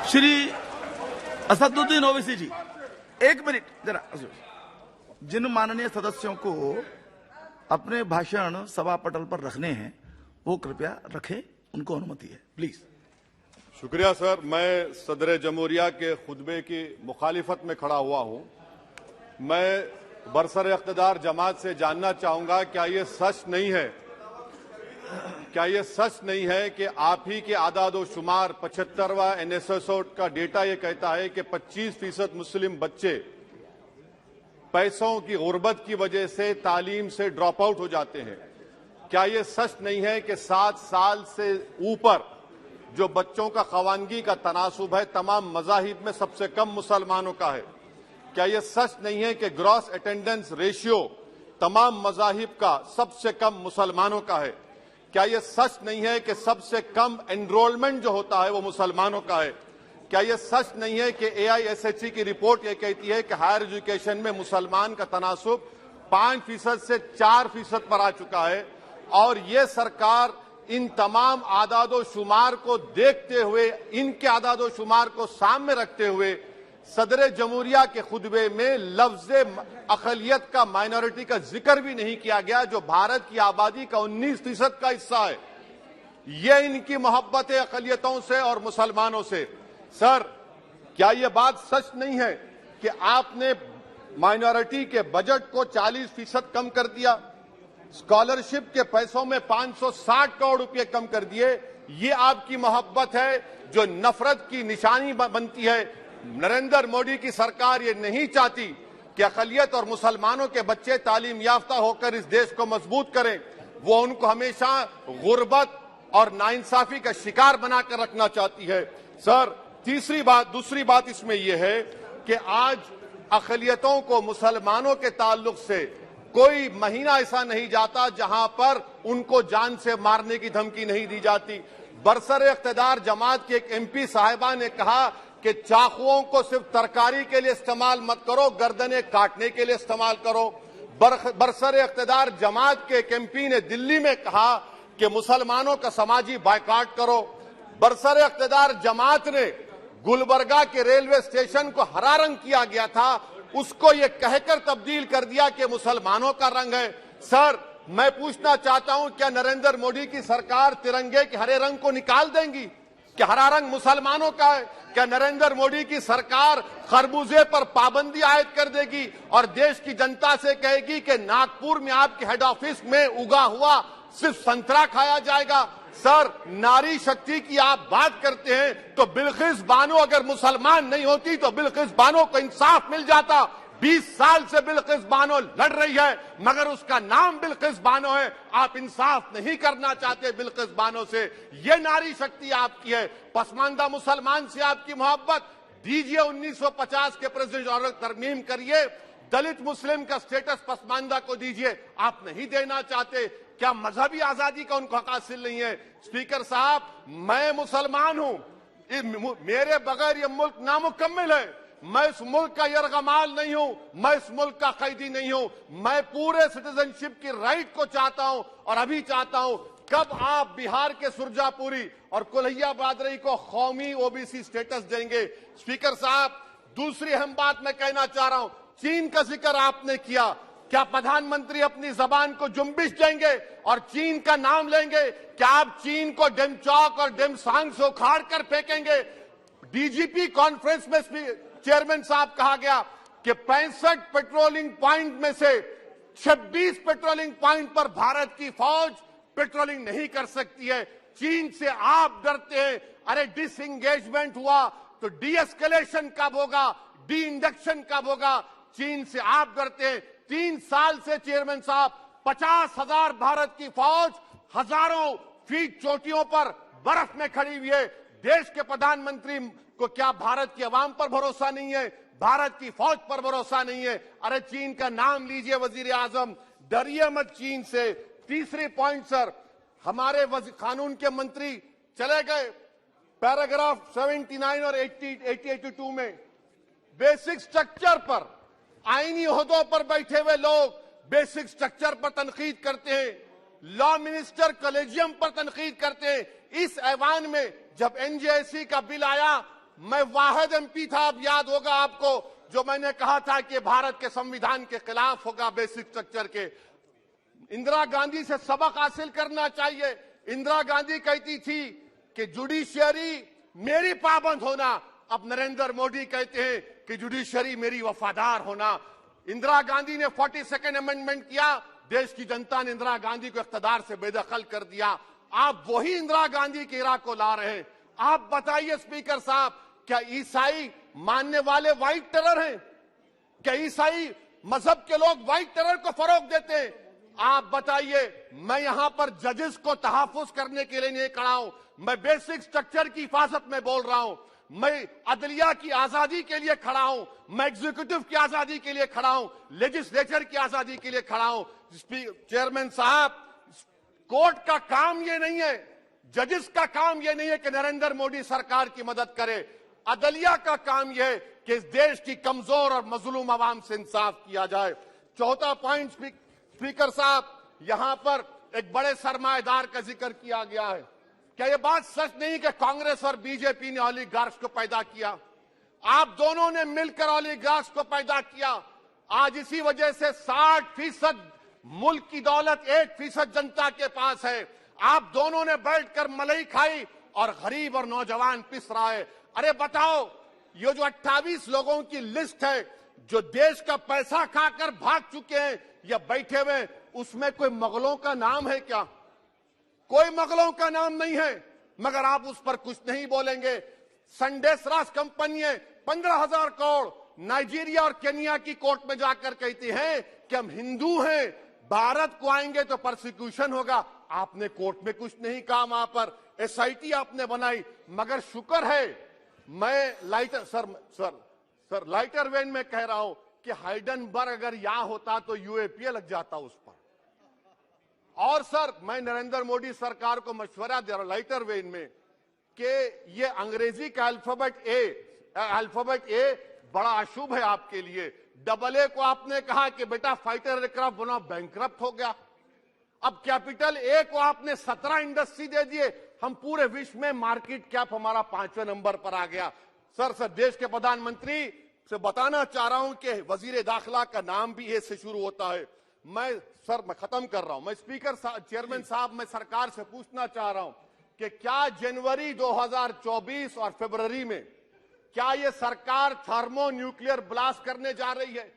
श्री असदुद्दीन ओवैसी जी, एक मिनट जरा। जिन माननीय सदस्यों को अपने भाषण सभा पटल पर रखने हैं वो कृपया रखें, उनको अनुमति है, प्लीज। शुक्रिया सर। मैं सदर जमहूरिया के खुतबे की मुखालिफत में खड़ा हुआ हूं। मैं बरसर इख्तिदार जमात से जानना चाहूंगा, क्या ये सच नहीं है कि आप ही के आदादो शुमार 75वां NSSO का डेटा ये कहता है कि 25% मुस्लिम बच्चे पैसों की गुर्बत की वजह से तालीम से ड्रॉप आउट हो जाते हैं। क्या ये सच नहीं है कि 7 साल से ऊपर जो बच्चों का खवानगी का तनासुब है तमाम मज़ाहिब में सबसे कम मुसलमानों का है? क्या ये सच नहीं है कि ग्रॉस अटेंडेंस रेशियो तमाम मज़ाहिब का सबसे कम मुसलमानों का है? क्या ये सच नहीं है कि सबसे कम एनरोलमेंट जो होता है वो मुसलमानों का है? क्या ये सच नहीं है कि AISHE की रिपोर्ट ये कहती है कि हायर एजुकेशन में मुसलमान का तनासुब 5% से 4% पर आ चुका है? और ये सरकार इन तमाम आदादो शुमार को देखते हुए, इनके आदादो शुमार को सामने रखते हुए सदर जमहूरिया के खुतबे में लफ्ज अक़लियत का, माइनॉरिटी का जिक्र भी नहीं किया गया, जो भारत की आबादी का 19% का हिस्सा है। ये इनकी मोहब्बत है अक़लियतों से और मुसलमानों से। सर, क्या यह बात सच नहीं है कि आपने माइनॉरिटी के बजट को 40% कम कर दिया, स्कॉलरशिप के पैसों में 560 करोड़ रुपए कम कर दिए? ये आपकी मोहब्बत है जो नफरत की निशानी बनती है। नरेंद्र मोदी की सरकार ये नहीं चाहती कि अक़लियत और मुसलमानों के बच्चे तालीम याफ्ता होकर इस देश को मजबूत करें। वो उनको हमेशा गुर्बत और नाइंसाफी का शिकार बनाकर रखना चाहती है। सर, दूसरी बात इसमें यह है कि आज अक़लियतों को मुसलमानों के ताल्लुक से कोई महीना ऐसा नहीं जाता जहां पर उनको जान से मारने की धमकी नहीं दी जाती। बरसर इख्तिदार जमात की एक MP साहिबा ने कहा कि चाकुओं को सिर्फ तरकारी के लिए इस्तेमाल मत करो, गर्दनें काटने के लिए इस्तेमाल करो। बरसर इख्तिदार जमात के एक MP ने दिल्ली में कहा कि मुसलमानों का समाजी बायकाट करो। बरसर इख्तिदार जमात ने गुलबर्गा के रेलवे स्टेशन को हरा रंग किया गया था, उसको ये कहकर तब्दील कर दिया कि मुसलमानों का रंग है। सर, मैं पूछना चाहता हूं, क्या नरेंद्र मोदी की सरकार तिरंगे के हरे रंग को निकाल देंगी? क्या हरा रंग मुसलमानों का है? क्या नरेंद्र मोदी की सरकार खरबूजे पर पाबंदी आयद कर देगी और देश की जनता से कहेगी कि नागपुर में आपके हेड ऑफिस में उगा हुआ सिर्फ संतरा खाया जाएगा? सर, नारी शक्ति की आप बात करते हैं तो बिल्किस बानो अगर मुसलमान नहीं होती तो बिल्किस बानो को इंसाफ मिल जाता। 20 साल से बिल्किस बानो लड़ रही है, मगर उसका नाम बिल्किस बानो है। आप इंसाफ नहीं करना चाहते बिल्किस बानो से। ये नारी शक्ति आपकी है। पसमानदा मुसलमान से आपकी मोहब्बत, दीजिए 1950 के प्रेसिडेंट ऑर्डर तरमीम करिए, दलित मुस्लिम का स्टेटस पसमानदा को दीजिए। आप नहीं देना चाहते। क्या मजहबी आजादी का उनको हक हासिल नहीं है? स्पीकर साहब, मैं मुसलमान हूं, मेरे बगैर ये मुल्क नामुकम्मिल है। मैं इस मुल्क का यरगमाल नहीं हूं, मैं इस मुल्क का कैदी नहीं हूं। मैं पूरे सिटीजनशिप की राइट को चाहता हूं और अभी चाहता हूं। कब आप बिहार के सुरजापुरी और कुल्हिया बादरी को कौमी OBC स्टेटस देंगे? स्पीकर साहब, दूसरी अहम बात मैं कहना चाह रहा हूं, चीन का जिक्र आपने किया। क्या प्रधानमंत्री अपनी जबान को जुम्बिश देंगे और चीन का नाम लेंगे? क्या आप चीन को डेमचौक और डेमसांग से उखाड़ कर फेंकेंगे? DGP कॉन्फ्रेंस में चेयरमैन साहब कहा गया कि 65 पेट्रोलिंग पॉइंट में से 26 पेट्रोलिंग पॉइंट पर भारत की फौज पेट्रोलिंग नहीं कर सकती है। चीन से आप डरते हैं। अरे, डिसएंगेजमेंट हुआ तो डी-एस्केलेशन कब होगा? डी इंडक्शन कब होगा? चीन से आप डरते हैं। 3 साल से चेयरमैन साहब 50,000 भारत की फौज हजारों फीट चोटियों पर बर्फ में खड़ी हुई है। देश के प्रधानमंत्री को क्या भारत की आवाम पर भरोसा नहीं है? भारत की फौज पर भरोसा नहीं है? अरे, चीन का नाम लीजिए वजीर आजम, डरिए मत चीन से। तीसरी पॉइंट सर, हमारे कानून के मंत्री चले गए। पैराग्राफ 79 और 82 में बेसिक स्ट्रक्चर पर, आईनी ओहदों पर बैठे हुए लोग बेसिक स्ट्रक्चर पर तनकीद करते हैं, लॉ मिनिस्टर कॉलेजियम पर तनकीद करते हैं। इस ऐवान में जब NJSE का बिल आया मैं वाहिद एमपी था, अब याद होगा आपको, जो मैंने कहा था कि भारत के संविधान के खिलाफ होगा बेसिक स्ट्रक्चर के। इंदिरा गांधी से सबक हासिल करना चाहिए। इंदिरा गांधी कहती थी कि जुडिशियरी मेरी पाबंद होना, अब नरेंद्र मोदी कहते हैं कि जुडिशियरी मेरी वफादार होना। इंदिरा गांधी ने 42nd अमेंडमेंट किया, देश की जनता ने इंदिरा गांधी को इख्तियार से बेदखल कर दिया। आप वही इंदिरा गांधी के इरा को ला रहे हैं। आप बताइए स्पीकर साहब, क्या ईसाई मानने वाले व्हाइट टेरर हैं? क्या ईसाई मजहब के लोग व्हाइट टेरर को फरोग देते हैं? आप बताइए। मैं यहां पर जजेस को तहफुज करने के लिए नहीं खड़ा हूं, मैं बेसिक स्ट्रक्चर की हिफाजत में बोल रहा हूं। मैं अदलिया की आजादी के लिए खड़ा हूं, मैं एग्जीक्यूटिव की आजादी के लिए खड़ा हूं, लेजिस्लेचर की आजादी के लिए खड़ा हूं। चेयरमैन साहब, कोर्ट का काम ये नहीं है, जजेस का काम ये नहीं है कि नरेंद्र मोदी सरकार की मदद करे। अदलिया का काम यह है कि इस देश की कमजोर और मजलूम आवाम से इंसाफ किया जाए। चौथा पॉइंट स्पीकर साहब, यहां पर एक बड़े सरमाएदार का जिक्र किया गया है। क्या यह बात सच नहीं कि कांग्रेस और बीजेपी ने ओलिगार्क्स को पैदा किया? आप दोनों ने मिलकर ओलिगार्क्स को पैदा किया। आज इसी वजह से 60% मुल्क की दौलत 1% जनता के पास है। आप दोनों ने बैठकर मलाई खाई और गरीब और नौजवान पिस रहा है। अरे बताओ, ये जो 28 लोगों की लिस्ट है जो देश का पैसा खाकर भाग चुके हैं या बैठे हुए, उसमें कोई मुगलों का नाम है क्या? कोई मुगलों का नाम नहीं है, मगर आप उस पर कुछ नहीं बोलेंगे। संडेसरास कंपनी है 15,000 करोड़ नाइजीरिया और केनिया की कोर्ट में जाकर कहती है कि हम हिंदू हैं, भारत को आएंगे तो प्रोसिक्यूशन होगा। आपने कोर्ट में कुछ नहीं कहा, वहां पर एसआईटी आपने बनाई। मगर शुक्र है, मैं लाइटर वेन में कह रहा हूं कि हाइडनबर्ग अगर यहां होता तो यूएपीए लग जाता उस पर। और सर, मैं नरेंद्र मोदी सरकार को मशवरा दे रहा हूं लाइटर वेन में कि ये अंग्रेजी का अल्फाबेट ए बड़ा अशुभ है आपके लिए। डबल ए को आपने कहा कि बेटा फाइटर एयरक्राफ्ट बनाओ, बैंकरप्ट हो गया। अब कैपिटल ए को आपने 17 इंडस्ट्री दे दिए, हम पूरे विश्व में मार्केट कैप हमारा 5वें नंबर पर आ गया। सर, देश के प्रधानमंत्री से बताना चाह रहा हूं कि वजीर दाखिला का नाम भी ए से शुरू होता है। मैं खत्म कर रहा हूं। मैं चेयरमैन साहब, मैं सरकार से पूछना चाह रहा हूं कि क्या जनवरी 2024 और फरवरी में क्या ये सरकार थर्मो न्यूक्लियर ब्लास्ट करने जा रही है?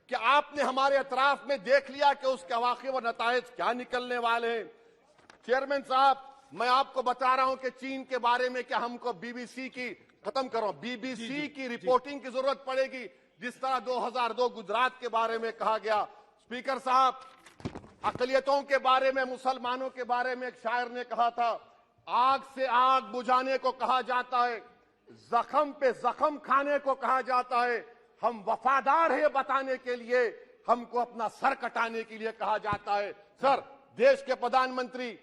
क्या आपने हमारे अतराफ में देख लिया कि उसके अवाक़िब और नताइज क्या निकलने वाले हैं? चेयरमैन साहब, मैं आपको बता रहा हूं कि चीन के बारे में क्या हमको बीबीसी की रिपोर्टिंग की जरूरत पड़ेगी, जिस तरह 2002 गुजरात के बारे में कहा गया। स्पीकर साहब, अकलियतों के बारे में, मुसलमानों के बारे में एक शायर ने कहा था, आग से आग बुझाने को कहा जाता है, जख्म पे जख्म खाने को कहा जाता है। हम वफादार है बताने के लिए, हमको अपना सर कटाने के लिए कहा जाता है। सर, देश के प्रधानमंत्री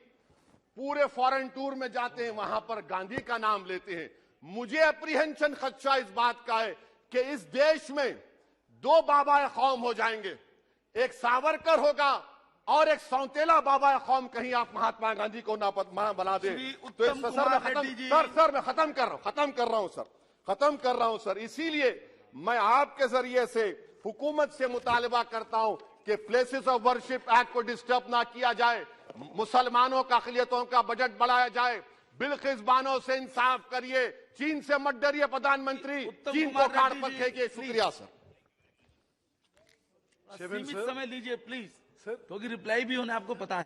पूरे फॉरेन टूर में जाते हैं, वहां पर गांधी का नाम लेते हैं। मुझे अप्रीहेंशन, खदशा इस बात का है कि इस देश में 2 बाबा कौम हो जाएंगे, एक सावरकर होगा और एक सौतेला बाबा कौम। कहीं आप महात्मा गांधी को ना बना दे तो सर मैं खत्म कर रहा हूं सर। इसीलिए मैं आपके जरिए से हुकूमत से मुतालबा करता हूं कि प्लेसेस ऑफ वर्शिप एक्ट को डिस्टर्ब ना किया जाए, मुसलमानों का अक़लियतों का बजट बढ़ाया जाए, बिल्किस बानो से इंसाफ करिए, चीन से मत डरिए प्रधानमंत्री, चीन को काट पर फेंकिए। शुक्रिया सर। सीमित समय लीजिए प्लीज, क्योंकि रिप्लाई भी होने आपको पता है।